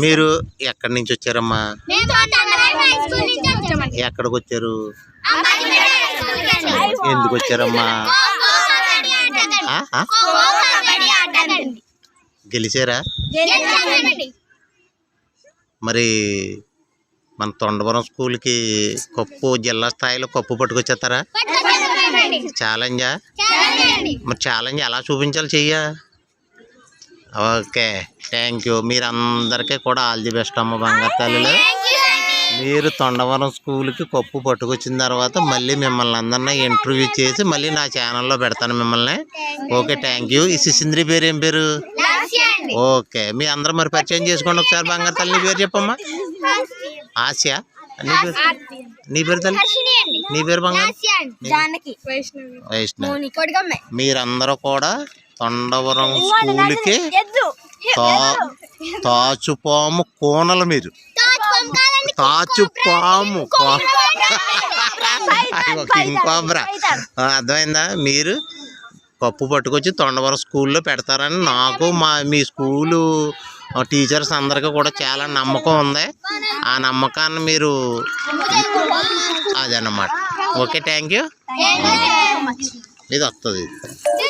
మీరు ఎక్కడి నుంచి వచ్చారమ్మా? ఎక్కడికి వచ్చారు? ఎందుకు వచ్చారమ్మా? గెలిచారా? మరి మన తొండవరం స్కూల్కి కప్పు జిల్లా స్థాయిలో కప్పు పట్టుకొచ్చేస్తారా? ఛాలెంజా? మరి ఛాలెంజ్ ఎలా చూపించాలి చెయ్య? Okay, thank you. మీరందరికీ కూడా ఆల్ ది బెస్ట్ అమ్మ బంగారు తల్లిలో. మీరు తొండవరం స్కూల్కి కప్పు పట్టుకొచ్చిన తర్వాత మళ్ళీ మిమ్మల్ని అందరినీ ఇంటర్వ్యూ చేసి మళ్ళీ నా ఛానల్లో పెడతాను మిమ్మల్ని. Okay, thank you. ఈ శిశింద్రి పేరు ఏం పేరు? ఓకే, మీ అందరూ మరి పరిచయం చేసుకోండి ఒకసారి. బంగారు తల్లి నీ పేరు చెప్పమ్మా. ఆసియా. నీ పేరు తల్లి? నీ పేరు బంగారు? వైష్ణవి. మీరందరూ కూడా తొండవరం స్కూల్కి తాచుపాము కోనలు. మీరు తాచుపాము ఇంకోబ్రా అర్థమైందా? మీరు కప్పు పట్టుకొచ్చి తొండవరం స్కూల్లో పెడతారని నాకు మీ స్కూలు టీచర్స్ అందరికీ కూడా చాలా నమ్మకం ఉంది. ఆ నమ్మకాన్ని మీరు అదన్నమాట. Okay, thank you. ఇది వస్తుంది.